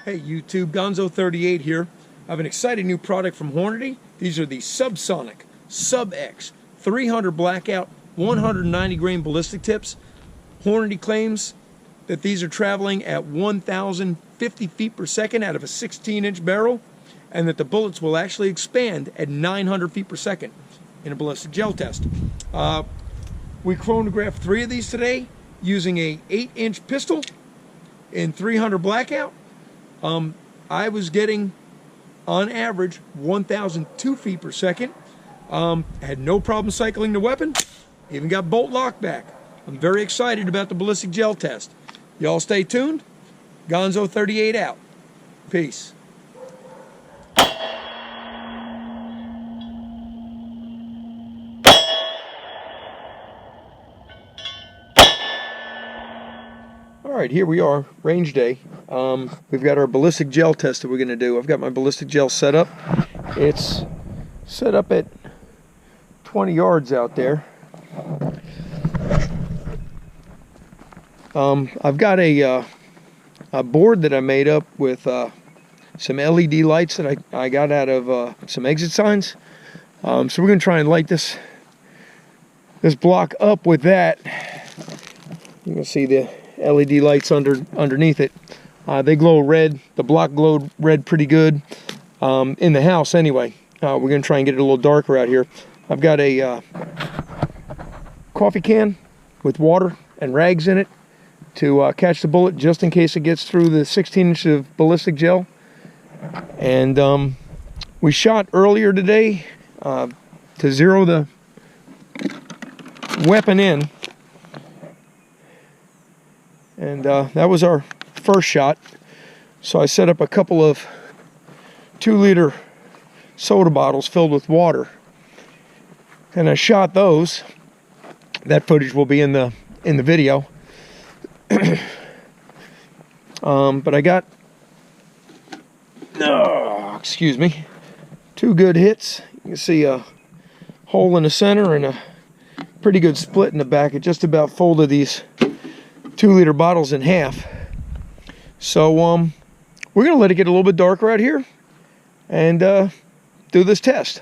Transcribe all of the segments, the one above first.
Hey YouTube, Gonzo38 here. I have an exciting new product from Hornady. These are the Subsonic SUB-X 300 Blackout 190 grain ballistic tips. Hornady claims that these are traveling at 1,050 feet per second out of a 16-inch barrel, and that the bullets will actually expand at 900 feet per second in a ballistic gel test. We chronographed 3 of these today using a 8-inch pistol in 300 Blackout. I was getting, on average, 1,002 feet per second. Had no problem cycling the weapon. Even got bolt lock back. I'm very excited about the ballistic gel test. Y'all stay tuned. Gonzo38 out. Peace. Alright, here we are, range day. We've got our ballistic gel test that we're going to do. I've got my ballistic gel set up. It's set up at 20 yards out there. I've got a board that I made up with some LED lights that I got out of some exit signs. So we're going to try and light this block up with that. You can see the LED lights underneath it. They glow red. The block glowed red pretty good in the house anyway. We're going to try and get it a little darker out here. I've got a coffee can with water and rags in it to catch the bullet just in case it gets through the 16 inches of ballistic gel. And we shot earlier today to zero the weapon in. And that was our first shot. So I set up a couple of 2-liter soda bottles filled with water, and I shot those. That footage will be in the video. But I got excuse me, 2 good hits. You can see a hole in the center and a pretty good split in the back. It just about folded these 2-liter bottles in half. So we're gonna let it get a little bit darker out here and do this test.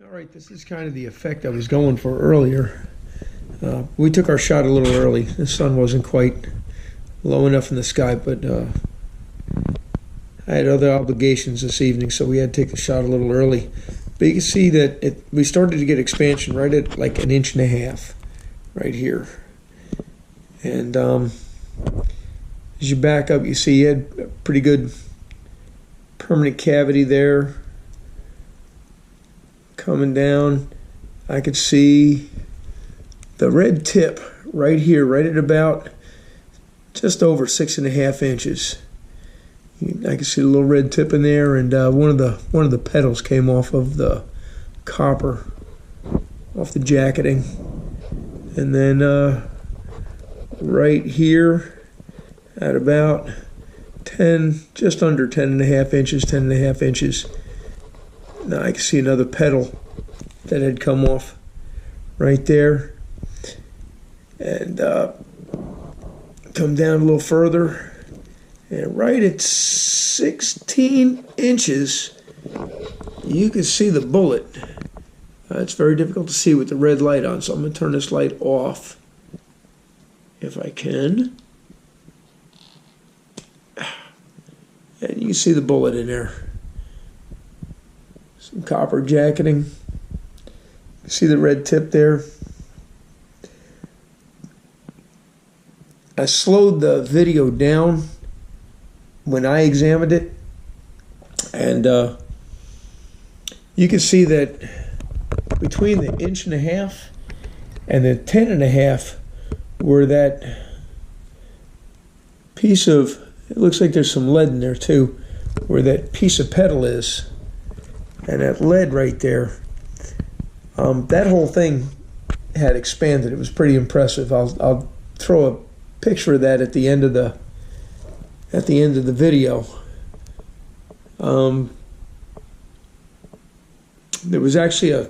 Alright, this is kind of the effect I was going for earlier. We took our shot a little early. The sun wasn't quite low enough in the sky, but I had other obligations this evening, so we had to take the shot a little early. But you can see that we started to get expansion right at like 1.5 inches right here. And as you back up, you see you had a pretty good permanent cavity there. Coming down, I could see the red tip right here, right at about just over 6.5 inches. I can see a little red tip in there, and one of the petals came off of the copper, off the jacketing, and then right here at about 10, just under 10.5 inches, 10.5 inches. Now I can see another petal that had come off right there, and come down a little further, and right at 16 inches you can see the bullet. It's very difficult to see with the red light on, so I'm going to turn this light off if I can, and you can see the bullet in there. Some copper jacketing. See the red tip there? I slowed the video down when I examined it, and you can see that between the 1.5 inches And the 10.5, where that piece of, it looks like there's some lead in there too, where that piece of petal is, and that lead right there, that whole thing had expanded. It was pretty impressive. I'll throw a picture of that at the end of the video. There was actually a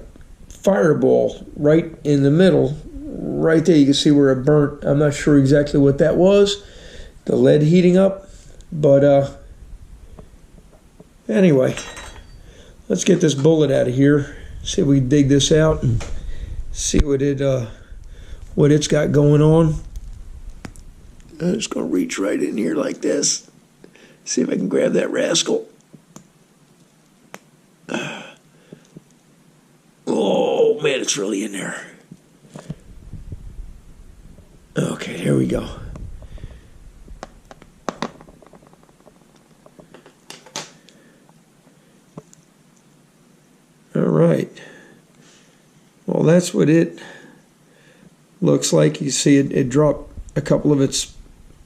fireball right in the middle, right there. You can see where it burnt. I'm not sure exactly what that was, the lead heating up, but anyway, let's get this bullet out of here. See if we can dig this out and see what it's got going on. I'm just gonna reach right in here like this. See if I can grab that rascal. Oh man, it's really in there. Okay, here we go. All right. Well, that's what it looks like. You see it dropped a couple of its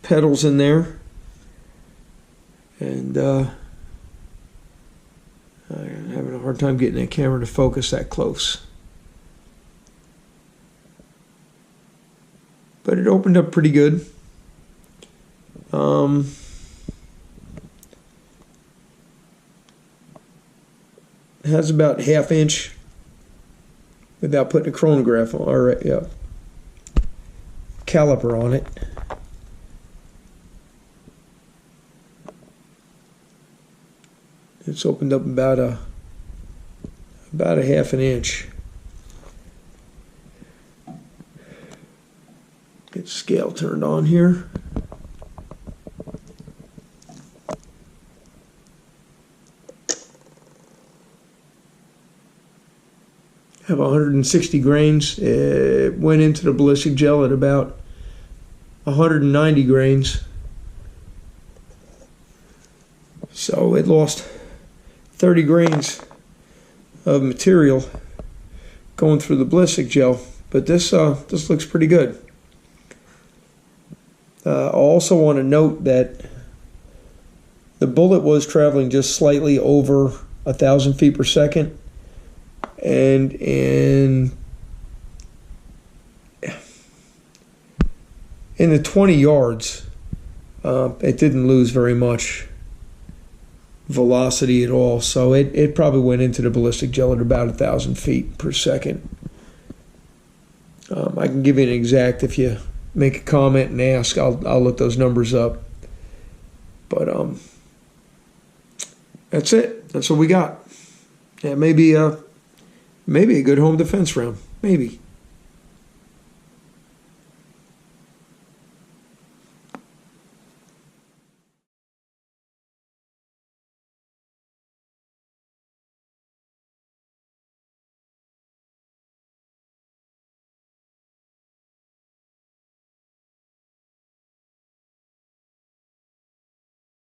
petals in there. And I'm having a hard time getting that camera to focus that close. But it opened up pretty good. It has about 1/2 inch without putting a chronograph on, or caliper on it. It's opened up about a 1/2 inch. Get scale turned on here. Have 160 grains. It went into the ballistic gel at about 190 grains. So it lost 30 grains of material going through the ballistic gel, but this looks pretty good. I also want to note that the bullet was traveling just slightly over 1,000 feet per second, and in the 20 yards, it didn't lose very much velocity at all, so it probably went into the ballistic gel at about 1,000 feet per second. I can give you an exact if you make a comment and ask. I'll look those numbers up. But that's it. That's what we got. Yeah, maybe a good home defense round. Maybe.